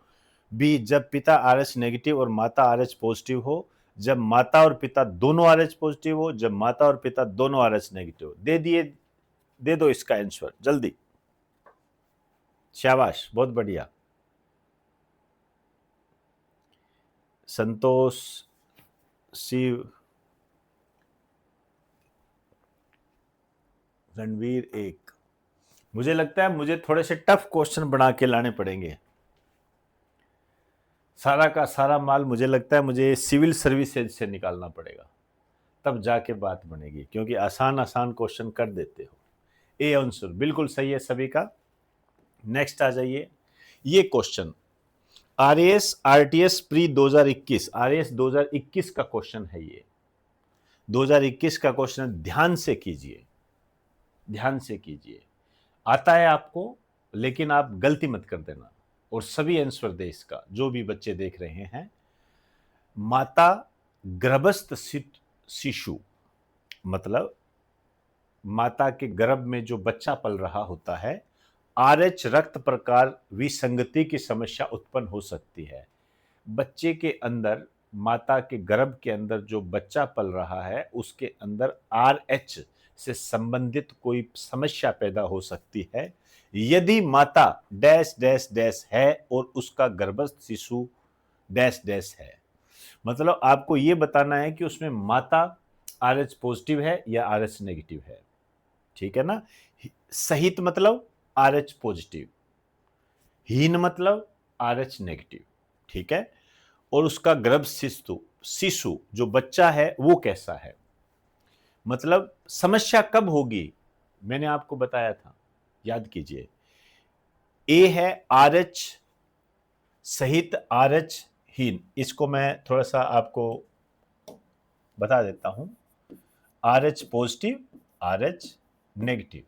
बी जब पिता आरएच नेगेटिव और माता आरएच पॉजिटिव हो। जब माता और पिता दोनों आरएच पॉजिटिव हो। जब माता और पिता दोनों आरएच नेगेटिव हो। दे दो इसका आंसर जल्दी। शाबाश, बहुत बढ़िया। संतोष, शिव, रणवीर एक। मुझे लगता है मुझे थोड़े से टफ क्वेश्चन बना के लाने पड़ेंगे। सारा का सारा माल मुझे लगता है मुझे सिविल सर्विसेज से निकालना पड़ेगा, तब जाके बात बनेगी, क्योंकि आसान आसान क्वेश्चन कर देते हो। ए आंसर बिल्कुल सही है सभी का। नेक्स्ट आ जाइए। ये question RAS RTS pre 2021, RAS 2021 का क्वेश्चन है ये। 2021 का क्वेश्चन ध्यान से कीजिए, ध्यान से कीजिए। आता है आपको, लेकिन आप गलती मत कर देना और सभी आंसर दे इसका, जो भी बच्चे देख रहे हैं। माता गर्भस्थ शिशु, मतलब माता के गर्भ में जो बच्चा पल रहा होता है, आरएच रक्त प्रकार विसंगति की समस्या उत्पन्न हो सकती है। बच्चे के अंदर, माता के गर्भ के अंदर जो बच्चा पल रहा है उसके अंदर आरएच से संबंधित कोई समस्या पैदा हो सकती है यदि माता डैश डैश डैश है और उसका गर्भस्थ शिशु डैश डैश है। मतलब आपको यह बताना है कि उसमें माता आरएच पॉजिटिव है या आरएच नेगेटिव है। ठीक है ना? सहित मतलब आरएच पॉजिटिव, हीन मतलब आरएच नेगेटिव। ठीक है? और उसका गर्भ शिशु शिशु जो बच्चा है वो कैसा है। मतलब समस्या कब होगी, मैंने आपको बताया था, याद कीजिए। ए है आरएच सहित आरएच हीन। इसको मैं थोड़ा सा आपको बता देता हूं। आरएच पॉजिटिव, आरएच नेगेटिव,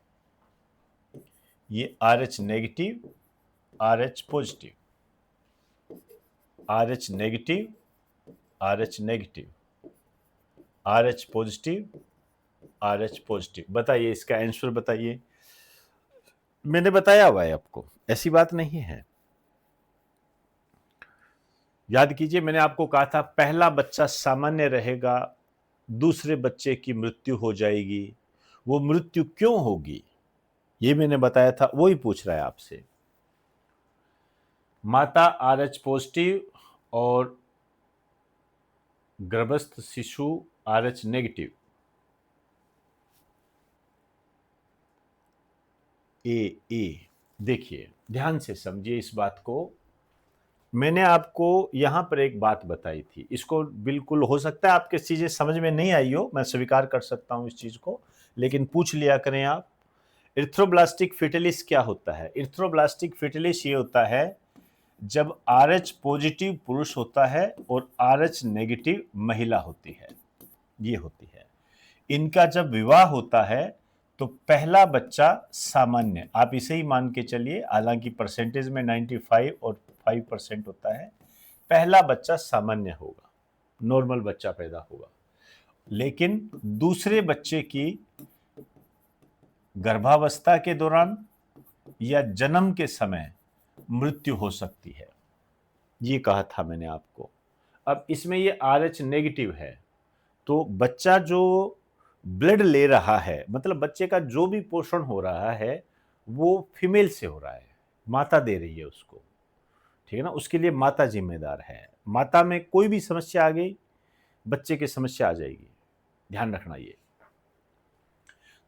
ये RH negative, RH positive, RH negative, RH negative, RH positive, RH positive. बताइए इसका आंसर बताइए। मैंने बताया हुआ है आपको, ऐसी बात नहीं है। याद कीजिए, मैंने आपको कहा था पहला बच्चा सामान्य रहेगा, दूसरे बच्चे की मृत्यु हो जाएगी। वो मृत्यु क्यों होगी ये मैंने बताया था, वही पूछ रहा है आपसे। माता आरएच पॉजिटिव और गर्भस्थ शिशु आरएच नेगेटिव। ए। देखिए ध्यान से समझिए इस बात को। मैंने आपको यहाँ पर एक बात बताई थी, इसको बिल्कुल हो सकता है आपके चीज़ें समझ में नहीं आई हो, मैं स्वीकार कर सकता हूँ इस चीज़ को, लेकिन पूछ लिया करें आप। इरिथ्रोब्लास्टिक फिटलिस क्या होता है? इरिथ्रोब्लास्टिक फिटलिस ये होता है जब RH पॉजिटिव पुरुष होता है और RH नेगेटिव महिला होती है, ये होती है। इनका जब विवाह होता है तो पहला बच्चा सामान्य, आप इसे ही मान के चलिए, हालांकि परसेंटेज में 95 और 5% होता है, पहला बच्चा सामान्य होगा, नॉर्मल बच्चा पैदा होगा। लेकिन दूसरे बच्चे की गर्भावस्था के दौरान या जन्म के समय मृत्यु हो सकती है, ये कहा था मैंने आपको। अब इसमें ये RH नेगेटिव है, तो बच्चा जो ब्लड ले रहा है, मतलब बच्चे का जो भी पोषण हो रहा है वो फीमेल से हो रहा है, माता दे रही है उसको, ठीक है ना, उसके लिए माता जिम्मेदार है। माता में कोई भी समस्या आ गई, बच्चे की समस्या आ जाएगी, ध्यान रखना ये।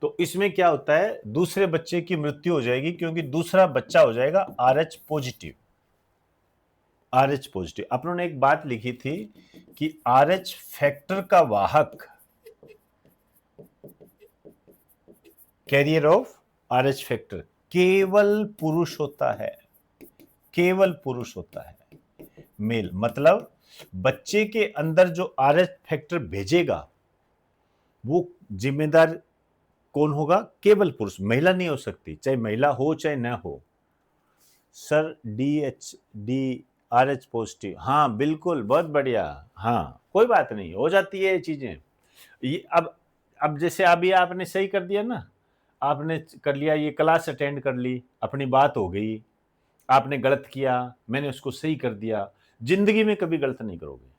तो इसमें क्या होता है, दूसरे बच्चे की मृत्यु हो जाएगी क्योंकि दूसरा बच्चा हो जाएगा RH पॉजिटिव। RH पॉजिटिव, अपनों एक बात लिखी थी कि RH फैक्टर का वाहक, कैरियर ऑफ RH फैक्टर केवल पुरुष होता है, केवल पुरुष होता है, मेल। मतलब बच्चे के अंदर जो RH फैक्टर भेजेगा वो जिम्मेदार कौन होगा? केवल पुरुष, महिला नहीं हो सकती, चाहे महिला हो चाहे ना हो। सर RH पॉजिटिव, हाँ बिल्कुल, बहुत बढ़िया, हाँ कोई बात नहीं, हो जाती है ये चीजें। ये अब जैसे अभी आपने सही कर दिया ना, आपने कर लिया, ये क्लास अटेंड कर ली, अपनी बात हो गई, आपने गलत किया, मैंने उसको सही कर दिया। जिंदगी में कभी गलत नहीं करोगे,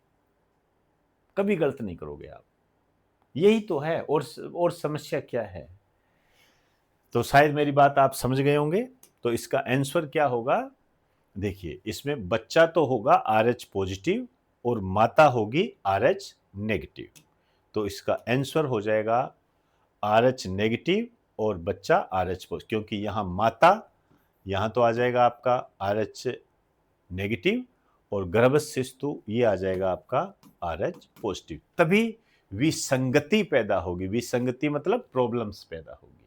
कभी गलत नहीं करोगे आप, यही तो है। और समस्या क्या है? तो शायद मेरी बात आप समझ गए होंगे। तो इसका आंसर क्या होगा? देखिए इसमें बच्चा तो होगा RH पॉजिटिव और माता होगी RH नेगेटिव, तो इसका आंसर हो जाएगा RH नेगेटिव और बच्चा RH पॉजिटिव, क्योंकि यहाँ माता, यहाँ तो आ जाएगा आपका RH नेगेटिव और गर्भशिशु ये आ जाएगा आपका RH पॉजिटिव। तभी विसंगति पैदा होगी, विसंगति मतलब प्रॉब्लम्स पैदा होगी।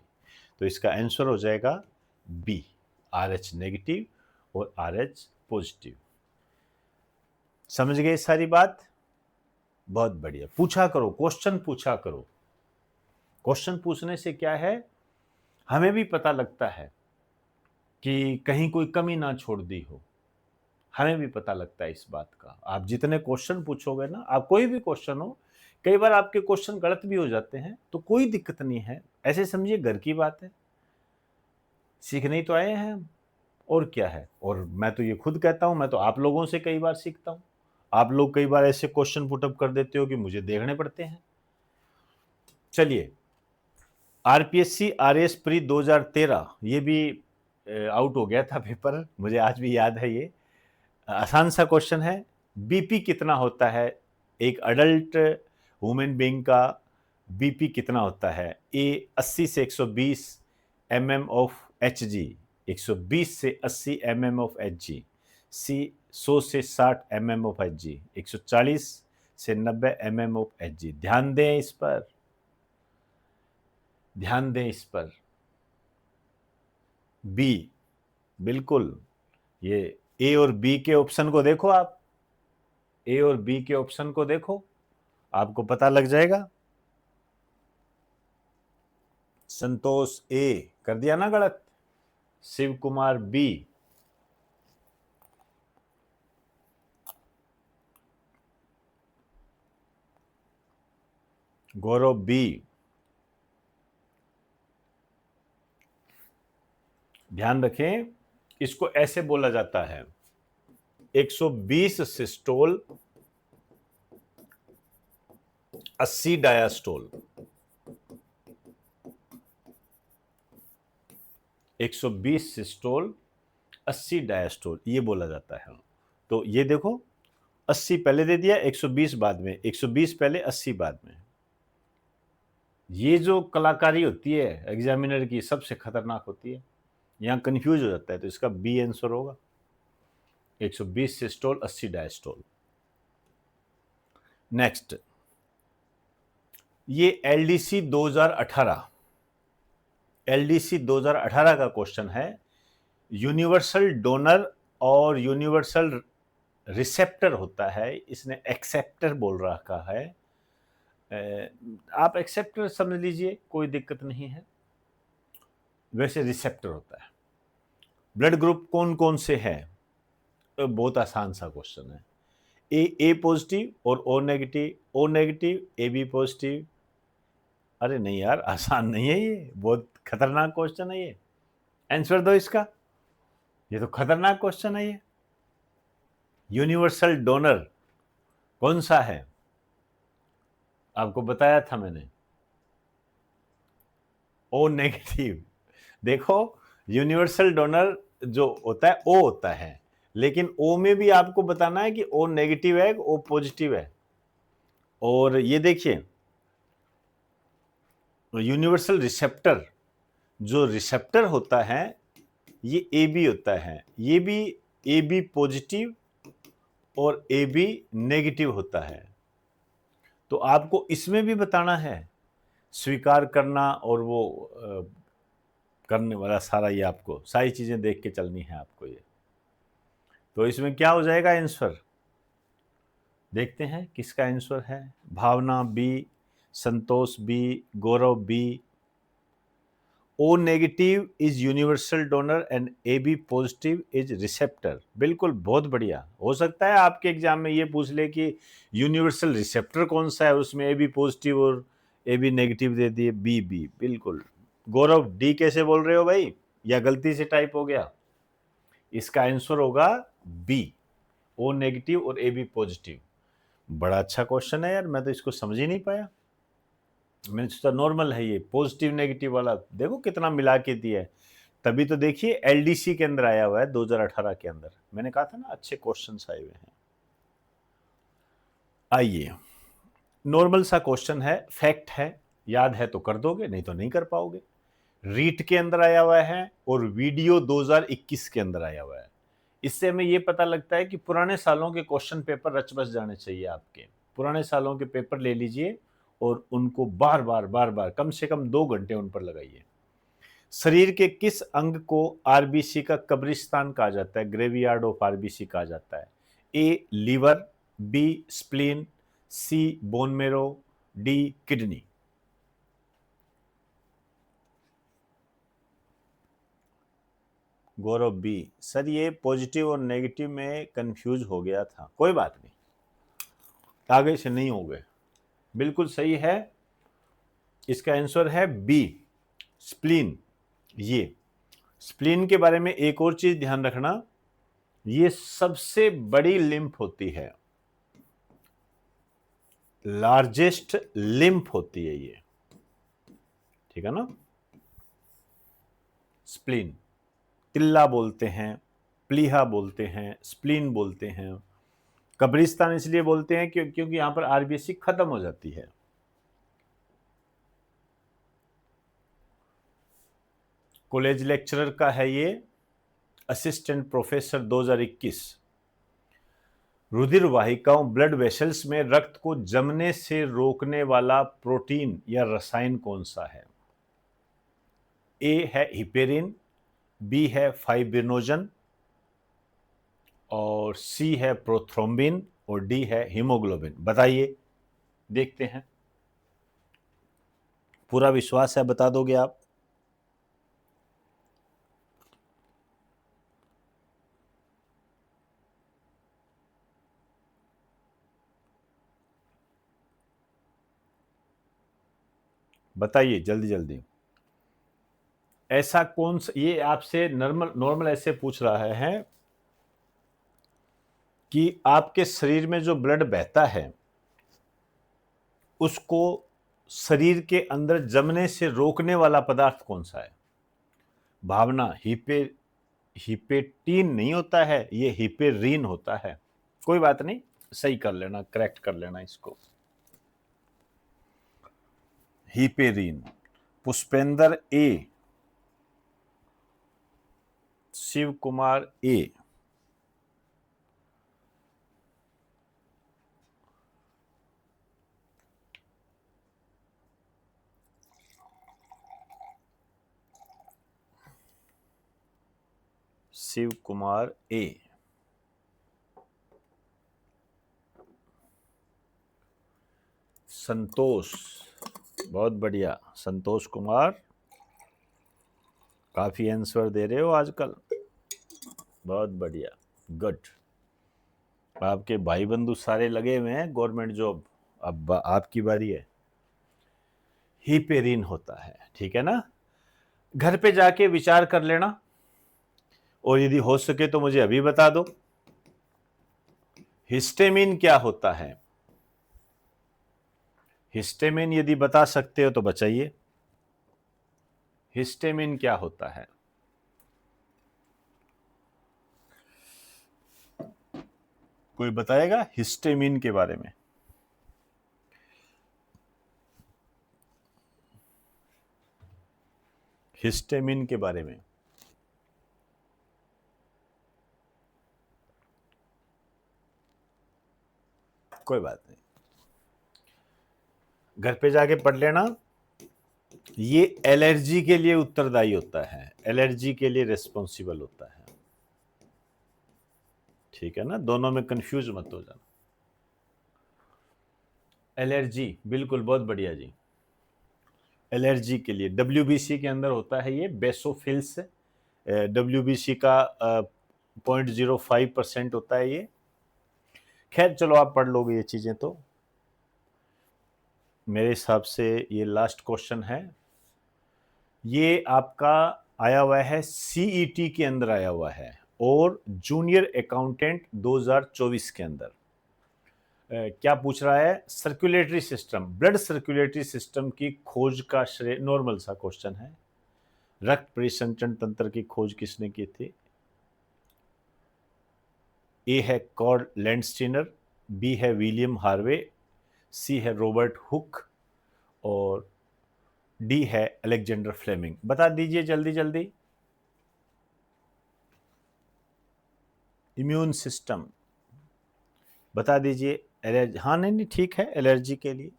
तो इसका आंसर हो जाएगा B, RH नेगेटिव और RH पॉजिटिव। समझ गए सारी बात? बहुत बढ़िया, पूछा करो, क्वेश्चन पूछा करो। क्वेश्चन पूछने से क्या है, हमें भी पता लगता है कि कहीं कोई कमी ना छोड़ दी हो, हमें भी पता लगता है इस बात का। आप जितने क्वेश्चन पूछोगे ना, आप कोई भी क्वेश्चन हो, कई बार आपके क्वेश्चन गलत भी हो जाते हैं तो कोई दिक्कत नहीं है, ऐसे समझिए घर की बात है, सीखने ही तो आए हैं हम, और क्या है। और मैं तो ये खुद कहता हूं, मैं तो आप लोगों से कई बार सीखता हूं, आप लोग कई बार ऐसे क्वेश्चन पुटअप कर देते हो कि मुझे देखने पड़ते हैं। चलिए, RPSC RS प्री 2013, ये भी आउट हो गया था पेपर, मुझे आज भी याद है। ये आसान सा क्वेश्चन है, बीपी कितना होता है एक अडल्ट ह्यूमन बीइंग का? बीपी कितना होता है? ए 80 से 120 mm ऑफ Hg, 120 से 80 mm ऑफ Hg। सी 100 से 60 mm ऑफ Hg, 140 से 90 mm ऑफ Hg। ध्यान दें इस पर, ध्यान दें इस पर। बी, बिल्कुल, ये ए और बी के ऑप्शन को देखो आप, ए और बी के ऑप्शन को देखो, आपको पता लग जाएगा। संतोष ए कर दिया ना गलत, शिव कुमार बी, गौरव बी। ध्यान रखें, इसको ऐसे बोला जाता है, 120 सिस्टोल, 80 डायास्टोल। 120 सिस्टोल, 80 डायास्टोल, ये बोला जाता है। तो ये देखो, 80 पहले दे दिया, 120 बाद में, 120 पहले 80 बाद में। ये जो कलाकारी होती है एग्जामिनर की, सबसे खतरनाक होती है। यहाँ कंफ्यूज हो जाता है, तो इसका बी आंसर होगा। 120 सिस्टोल, 80 डायस्टोल। नेक्स्ट, ये एलडीसी 2018, एलडीसी 2018 का क्वेश्चन है। यूनिवर्सल डोनर और यूनिवर्सल रिसेप्टर होता है, इसने एक्सेप्टर बोल रखा है। आप एक्सेप्टर समझ लीजिए, कोई दिक्कत नहीं है। वैसे रिसेप्टर होता है। ब्लड ग्रुप कौन कौन से हैं? तो बहुत आसान सा क्वेश्चन है। ए पॉजिटिव और O negative, A B positive. अरे नहीं यार, आसान नहीं है ये, बहुत खतरनाक क्वेश्चन है ये। आंसर दो इसका, ये तो खतरनाक क्वेश्चन है ये। यूनिवर्सल डोनर कौन सा है? आपको बताया था मैंने, ओ नेगेटिव। देखो, यूनिवर्सल डोनर जो होता है ओ होता है, लेकिन ओ में भी आपको बताना है कि ओ नेगेटिव है, ओ पॉजिटिव है। और ये देखिए, यूनिवर्सल रिसेप्टर, जो रिसेप्टर होता है ये ए बी होता है। ये भी ए बी पॉजिटिव और ए बी नेगेटिव होता है। तो आपको इसमें भी बताना है, स्वीकार करना और वो करने वाला सारा, ये आपको सारी चीजें देख के चलनी है आपको ये। तो इसमें क्या हो जाएगा आंसर? देखते हैं किसका आंसर है। Bhavna B, Santosh B, Gaurav B. O negative is universal donor and A B positive is receptor. बिल्कुल, बहुत बढ़िया। हो सकता है आपके एग्जाम में ये पूछ ले कि यूनिवर्सल रिसेप्टर कौन सा है, उसमें ए बी पॉजिटिव और ए बी नेगेटिव दे दिए। बी बी बिल्कुल। गौरव डी कैसे बोल रहे हो भाई, या गलती से टाइप हो गया? इसका आंसर होगा बी, ओ नेगेटिव और ए बी पॉजिटिव। बड़ा अच्छा क्वेश्चन है यार, मैं तो इसको समझ ही नहीं पाया। मैंने सोचा नॉर्मल है ये, पॉजिटिव नेगेटिव वाला। देखो कितना मिला के दिया है। तभी तो देखिए एलडीसी के अंदर आया हुआ है 2018 के अंदर। मैंने कहा था ना अच्छे क्वेश्चंस आए हुए हैं। आइए, नॉर्मल सा क्वेश्चन है, फैक्ट है, याद है तो कर दोगे, नहीं तो नहीं कर पाओगे। रीट के अंदर आया हुआ है और वीडियो 2021 के अंदर आया हुआ है। इससे हमें यह पता लगता है कि पुराने सालों के क्वेश्चन पेपर रच बस जाने चाहिए आपके। पुराने सालों के पेपर ले लीजिए और उनको बार बार कम से कम 2 घंटे उन पर लगाइए। शरीर के किस अंग को आरबीसी का कब्रिस्तान कहा जाता है, ग्रेवयार्ड ऑफ आरबीसी कहा जाता है? ए लीवर, बी स्प्लीन, सी बोन मेरो, डी किडनी। गौरव बी। सर ये पॉजिटिव और नेगेटिव में कंफ्यूज हो गया था, कोई बात नहीं, आगे से नहीं हो गए। बिल्कुल सही है, इसका आंसर है बी स्प्लीन। ये स्प्लीन के बारे में एक और चीज ध्यान रखना, ये सबसे बड़ी लिम्फ होती है, लार्जेस्ट लिम्फ होती है ये, ठीक है ना। स्प्लीन, तिल्ला बोलते हैं, प्लीहा बोलते हैं, स्प्लीन बोलते हैं। कब्रिस्तान इसलिए बोलते हैं क्योंकि यहां पर आरबीसी खत्म हो जाती है। कॉलेज लेक्चरर का है ये, असिस्टेंट प्रोफेसर 2021। रुधिर वाहिकाओं ब्लड वेसल्स में रक्त को जमने से रोकने वाला प्रोटीन या रसायन कौन सा है? ए है हिपेरिन, बी है फाइब्रिनोजन, और सी है प्रोथ्रोम्बिन, और डी है हीमोग्लोबिन। बताइए, देखते हैं। पूरा विश्वास है बता दोगे आप? बताइए जल्दी जल्दी। ऐसा कौन सा, ये आपसे नॉर्मल ऐसे पूछ रहा है कि आपके शरीर में जो ब्लड बहता है उसको शरीर के अंदर जमने से रोकने वाला पदार्थ कौन सा है? भावना, हिपेटीन नहीं होता है, ये हिपेरीन होता है। कोई बात नहीं, सही कर लेना, करेक्ट कर लेना इसको। हिपेरीन। पुष्पेंद्र ए, शिव कुमार ए। शिव कुमार ए। संतोष, बहुत बढ़िया संतोष कुमार, काफी आंसर दे रहे हो आजकल, बहुत बढ़िया, गुड। आपके भाई बंधु सारे लगे हुए हैं गवर्नमेंट जॉब, अब आपकी बारी है। हिपेरिन होता है, ठीक है ना। घर पे जाके विचार कर लेना, और यदि हो सके तो मुझे अभी बता दो। हिस्टेमिन क्या होता है? हिस्टेमिन यदि बता सकते हो तो बताइए, हिस्टेमिन क्या होता है? कोई बताएगा हिस्टेमिन के बारे में? हिस्टेमिन के बारे में कोई बात नहीं, घर पे जाके पढ़ लेना। ये एलर्जी के लिए उत्तरदायी होता है, एलर्जी के लिए रिस्पॉन्सिबल होता है, ठीक है ना। दोनों में कंफ्यूज मत हो जाना। एलर्जी, बिल्कुल, बहुत बढ़िया जी। एलर्जी के लिए WBC के अंदर होता है ये बेसोफिल्स। WBC का 0.05% होता है ये। खैर चलो, आप पढ़ लोगे ये चीजें तो। मेरे हिसाब से ये लास्ट क्वेश्चन है। ये आपका आया हुआ है CET के अंदर आया हुआ है, और जूनियर अकाउंटेंट 2024 के अंदर। क्या पूछ रहा है? Circulatory system, blood circulatory system की खोज का श्रेय, नॉर्मल सा क्वेश्चन है। रक्त परिसंचरण तंत्र की खोज किसने की थी? ए है कार्ल लैंडस्टीनर, बी है विलियम हार्वे, सी है रॉबर्ट हुक, और डी है अलेक्जेंडर फ्लेमिंग। बता दीजिए जल्दी जल्दी। इम्यून सिस्टम, बता दीजिए। एलर्जी, हाँ नहीं नहीं ठीक है, एलर्जी के लिए।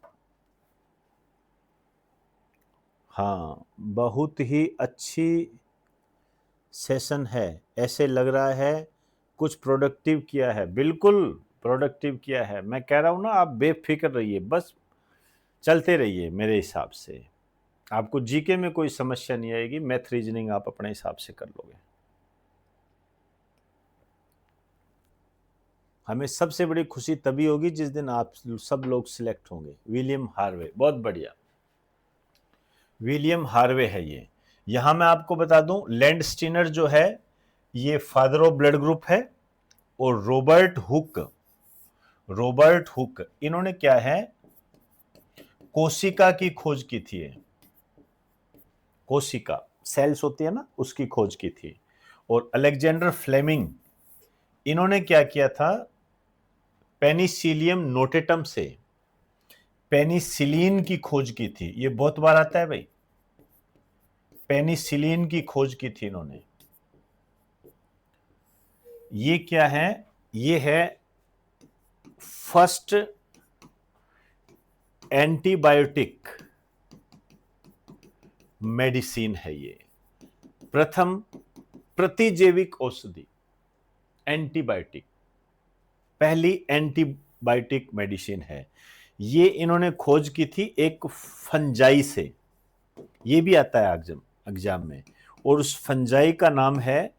हाँ, बहुत ही अच्छी सेशन है, ऐसे लग रहा है कुछ प्रोडक्टिव किया है, बिल्कुल प्रोडक्टिव किया है। मैं कह रहा हूँ ना, आप बेफिक्र रहिए, बस चलते रहिए। मेरे हिसाब से आपको जीके में कोई समस्या नहीं आएगी, मैथ रीजनिंग आप अपने हिसाब से कर लोगे। हमें सबसे बड़ी खुशी तभी होगी जिस दिन आप सब लोग सिलेक्ट होंगे। विलियम हार्वे, बहुत बढ़िया, विलियम हार्वे है ये। यहां मैं आपको बता दूं, लैंडस्टीनर जो है ये फादर ऑफ ब्लड ग्रुप है, और रॉबर्ट हुक इन्होंने क्या है, कोशिका की खोज की थी। कोशिका, सेल्स होती है ना, उसकी खोज की थी। और अलेक्जेंडर फ्लेमिंग, इन्होंने क्या किया था, पेनिसिलियम नोटेटम से पेनिसिलिन की खोज की थी। ये बहुत बार आता है भाई, पेनिसिलिन की खोज की थी इन्होंने। ये क्या है? ये है फर्स्ट एंटीबायोटिक मेडिसिन है ये, प्रथम प्रतिजैविक औषधि, एंटीबायोटिक, पहली एंटीबायोटिक मेडिसिन है। ये इन्होंने खोज की थी एक फंजाई से, ये भी आता है एग्जाम में, और उस फंजाई का नाम है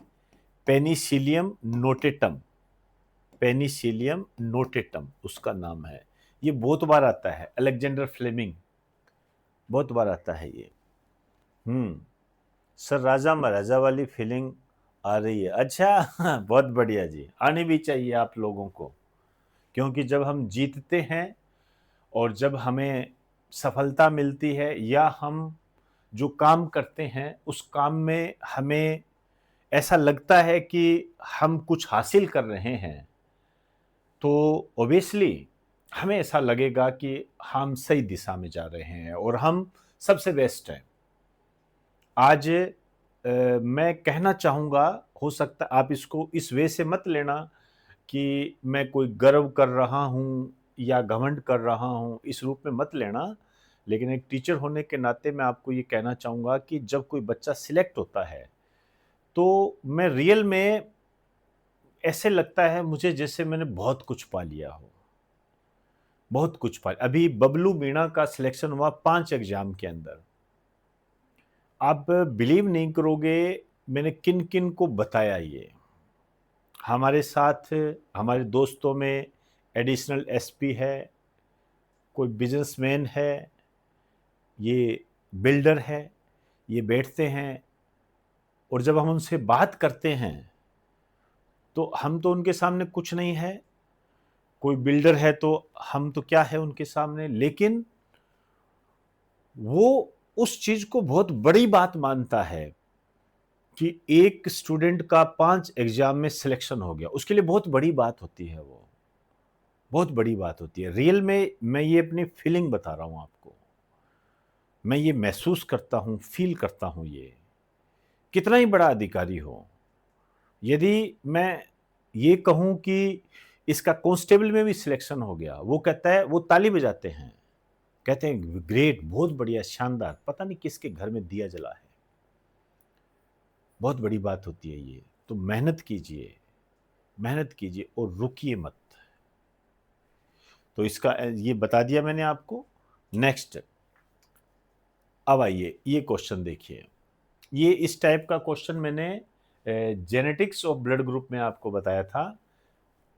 पेनिसिलियम नोटेटम। पेनिसिलियम नोटेटम उसका नाम है। ये बहुत बार आता है, अलेक्जेंडर फ्लेमिंग, बहुत बार आता है ये। सर, राजा महाराजा वाली फीलिंग आ रही है। अच्छा बहुत बढ़िया जी, आनी भी चाहिए आप लोगों को, क्योंकि जब हम जीतते हैं और जब हमें सफलता मिलती है, या हम जो काम करते हैं उस काम में हमें ऐसा लगता है कि हम कुछ हासिल कर रहे हैं, तो ऑब्वियसली हमें ऐसा लगेगा कि हम सही दिशा में जा रहे हैं और हम सबसे बेस्ट हैं। आज मैं कहना चाहूँगा, हो सकता आप इसको इस वे से मत लेना कि मैं कोई गर्व कर रहा हूँ या घमंड कर रहा हूँ, इस रूप में मत लेना। लेकिन एक टीचर होने के नाते मैं आपको ये कहना चाहूँगा कि जब कोई बच्चा सिलेक्ट होता है, तो मैं रियल में ऐसे लगता है मुझे जैसे मैंने बहुत कुछ पा लिया हो, बहुत कुछ पा अभी बबलू मीणा का सिलेक्शन हुआ 5 एग्ज़ाम के अंदर। आप बिलीव नहीं करोगे मैंने किन-किन को बताया ये। हमारे साथ हमारे दोस्तों में एडिशनल एसपी है, कोई बिज़नेसमैन है, ये बिल्डर है, ये बैठते हैं और जब हम उनसे बात करते हैं, तो हम तो उनके सामने कुछ नहीं है, कोई बिल्डर है तो हम तो क्या है उनके सामने, लेकिन वो उस चीज़ को बहुत बड़ी बात मानता है कि एक स्टूडेंट का 5 एग्ज़ाम में सिलेक्शन हो गया, उसके लिए बहुत बड़ी बात होती है वो, बहुत बड़ी बात होती है। रियल में मैं ये अपनी फीलिंग बता रहा हूँ आपको, मैं ये महसूस करता हूँ, फ़ील करता हूँ ये, कितना ही बड़ा अधिकारी हो। यदि मैं ये कहूँ कि इसका कांस्टेबल में भी सिलेक्शन हो गया, वो कहता है वो ताली बजाते हैं, कहते हैं ग्रेट, बहुत बढ़िया, शानदार, पता नहीं किसके घर में दिया जला है। बहुत बड़ी बात होती है ये। तो मेहनत कीजिए और रुकिए मत। तो इसका ये बता दिया मैंने आपको। नेक्स्ट, अब आइए ये क्वेश्चन देखिए। ये इस टाइप का क्वेश्चन मैंने जेनेटिक्स ऑफ ब्लड ग्रुप में आपको बताया था।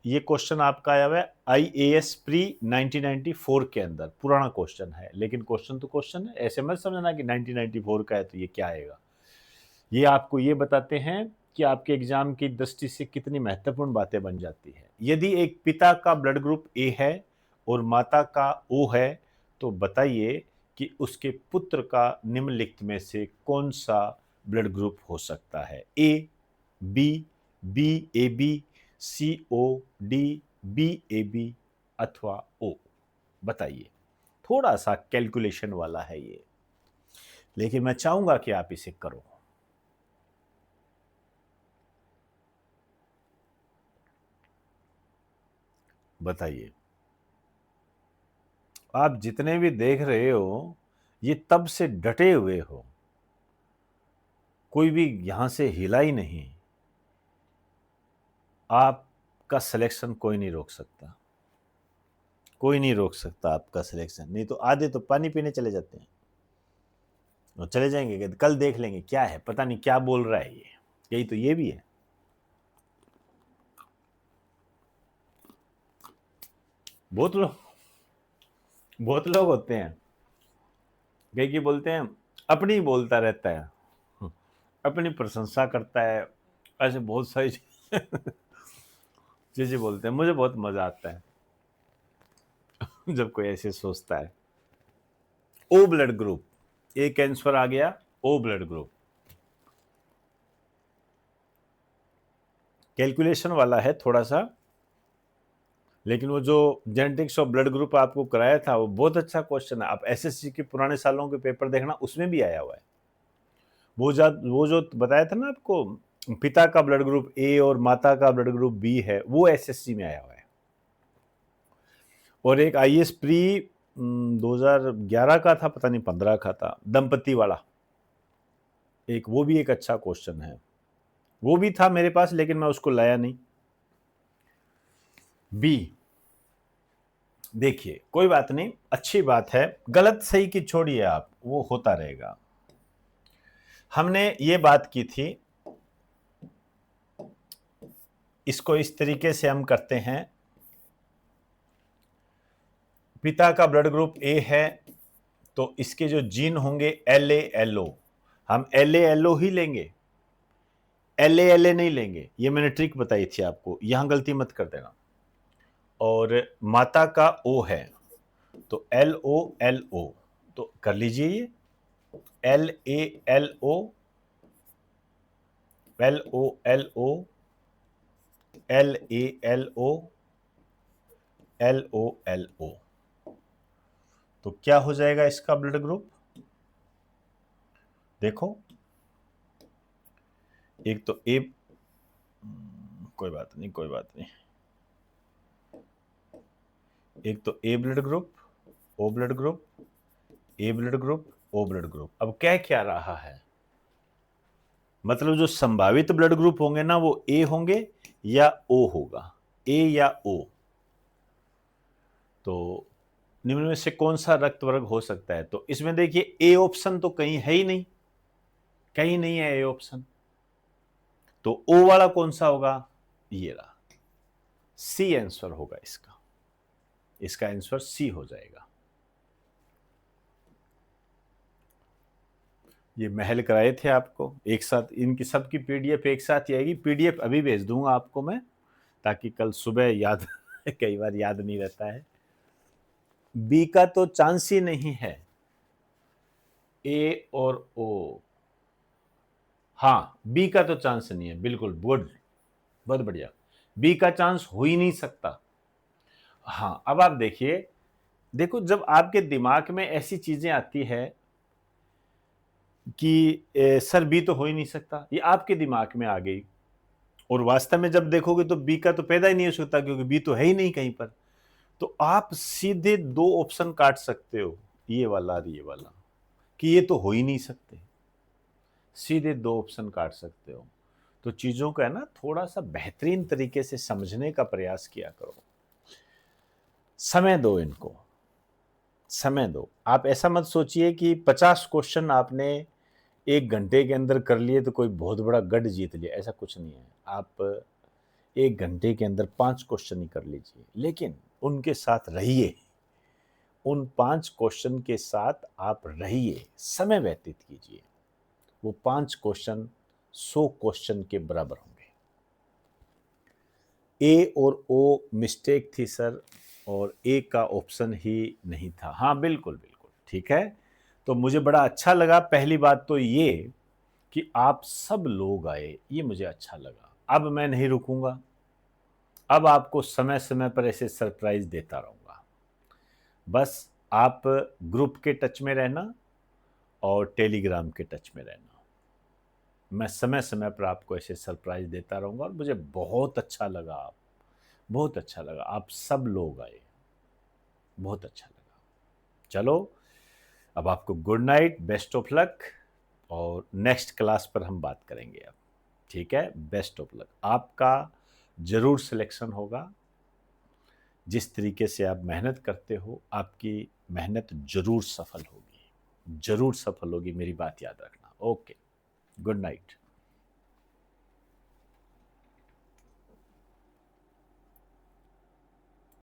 ये क्वेश्चन आपका आया हुआ है आईएएस प्री 1994 के अंदर, पुराना क्वेश्चन है, लेकिन क्वेश्चन तो क्वेश्चन है, ऐसे मत समझना कि 1994 का है तो ये क्या आएगा। ये आपको ये बताते हैं कि आपके एग्जाम की दृष्टि से कितनी महत्वपूर्ण बातें बन जाती है। यदि एक पिता का ब्लड ग्रुप ए है और माता का ओ है, तो बताइए कि उसके पुत्र का निम्नलिखित में से कौन सा ब्लड ग्रुप हो सकता है। A B, B A B, C O D, B A B अथवा ओ। बताइए, थोड़ा सा कैलकुलेशन वाला है ये, लेकिन मैं चाहूंगा कि आप इसे करो। बताइए, आप जितने भी देख रहे हो ये तब से डटे हुए हो, कोई भी यहां से हिला ही नहीं। आपका सिलेक्शन कोई नहीं रोक सकता, कोई नहीं रोक सकता आपका सिलेक्शन। नहीं तो आधे तो पानी पीने चले जाते हैं और चले जाएंगे, कल देख लेंगे क्या है, पता नहीं क्या बोल रहा है ये। यही तो ये भी है। बहुत लोग बहुत लोग होते हैं, कई की बोलते हैं, अपनी ही बोलता रहता है, अपनी प्रशंसा करता है, ऐसे बहुत सारी चीजें बोलते हैं। मुझे बहुत मजा आता है जब कोई ऐसे सोचता है। ओ ब्लड ग्रुप, एक आंसर आ गया, ओ ब्लड ग्रुप। कैलकुलेशन वाला है थोड़ा सा, लेकिन वो जो जेनेटिक्स ऑफ ब्लड ग्रुप आपको कराया था वो बहुत अच्छा क्वेश्चन है। आप एसएससी के पुराने सालों के पेपर देखना, उसमें भी आया हुआ है। वो जो बताया था ना आपको, पिता का ब्लड ग्रुप ए और माता का ब्लड ग्रुप बी है, वो एसएससी में आया हुआ है। और एक आईएएस प्री 2011 का था, पता नहीं 15 का था, दंपति वाला एक, वो भी एक अच्छा क्वेश्चन है। वो भी था मेरे पास, लेकिन मैं उसको लाया नहीं। बी, देखिए कोई बात नहीं, अच्छी बात है, गलत सही की छोड़िए आप, वो होता रहेगा। हमने ये बात की थी, इसको इस तरीके से हम करते हैं। पिता का ब्लड ग्रुप ए है तो इसके जो जीन होंगे LALO, हम LALO ही लेंगे, LALA नहीं लेंगे। ये मैंने ट्रिक बताई थी आपको, यहां गलती मत कर देना। और माता का O है तो LOLO, तो कर लीजिए ये LALO, LOLO, LALO, LOLO। तो क्या हो जाएगा इसका ब्लड ग्रुप, देखो एक तो ए, कोई बात नहीं, कोई बात नहीं। एक तो A blood group, O blood group, A blood group, O blood group. अब कह क्या रहा है, मतलब जो संभावित ब्लड ग्रुप होंगे ना वो ए होंगे या ओ होगा, ए या ओ। तो निम्न में से कौन सा रक्त वर्ग हो सकता है? तो इसमें देखिए ए ऑप्शन तो कहीं है ही नहीं, कहीं नहीं है ए ऑप्शन। तो ओ वाला कौन सा होगा? ये रहा, सी आंसर होगा इसका। इसका आंसर सी हो जाएगा। ये महल कराए थे आपको एक साथ, इनकी सबकी पीडीएफ एक साथ ही आएगी। पीडीएफ अभी भेज दूंगा आपको मैं, ताकि कल सुबह याद कई बार याद नहीं रहता है। बी का तो चांस ही नहीं है, ए और ओ। हाँ, बी का तो चांस नहीं है, बिल्कुल गुड, बहुत बढ़िया। बी का चांस हो ही नहीं सकता। हाँ, अब आप देखिए, देखो जब आपके दिमाग में ऐसी चीजें आती है कि सर बी तो हो ही नहीं सकता, ये आपके दिमाग में आ गई, और वास्तव में जब देखोगे तो बी का तो पैदा ही नहीं हो सकता, क्योंकि बी तो है ही नहीं कहीं पर। तो आप सीधे दो ऑप्शन काट सकते हो, ये वाला और ये वाला, कि ये तो हो ही नहीं सकते। सीधे दो ऑप्शन काट सकते हो। तो चीजों का है ना, थोड़ा सा बेहतरीन तरीके से समझने का प्रयास किया करो। समय दो इनको, समय दो। आप ऐसा मत सोचिए कि 50 क्वेश्चन आपने 1 घंटे के अंदर कर लिए तो कोई बहुत बड़ा गढ़ जीत लिया, ऐसा कुछ नहीं है। आप 1 घंटे के अंदर 5 क्वेश्चन ही कर लीजिए, लेकिन उनके साथ रहिए। उन 5 क्वेश्चन के साथ आप रहिए, समय व्यतीत कीजिए। वो 5 क्वेश्चन 100 क्वेश्चन के बराबर होंगे। ए और ओ मिस्टेक थी सर, और ए का ऑप्शन ही नहीं था। हाँ बिल्कुल बिल्कुल ठीक है। तो मुझे बड़ा अच्छा लगा, पहली बात तो ये कि आप सब लोग आए, ये मुझे अच्छा लगा। अब मैं नहीं रुकूंगा, अब आपको समय समय पर ऐसे सरप्राइज देता रहूंगा। बस आप ग्रुप के टच में रहना और टेलीग्राम के टच में रहना। मैं समय समय पर आपको ऐसे सरप्राइज देता रहूंगा, और मुझे बहुत अच्छा लगा, आप बहुत अच्छा लगा, आप सब लोग आए, बहुत अच्छा लगा। चलो, अब आपको good night, best of luck, और नेक्स्ट क्लास पर हम बात करेंगे अब। ठीक है, बेस्ट ऑफ लक। आपका जरूर सिलेक्शन होगा। जिस तरीके से आप मेहनत करते हो, आपकी मेहनत जरूर सफल होगी, जरूर सफल होगी, मेरी बात याद रखना। Okay, good night.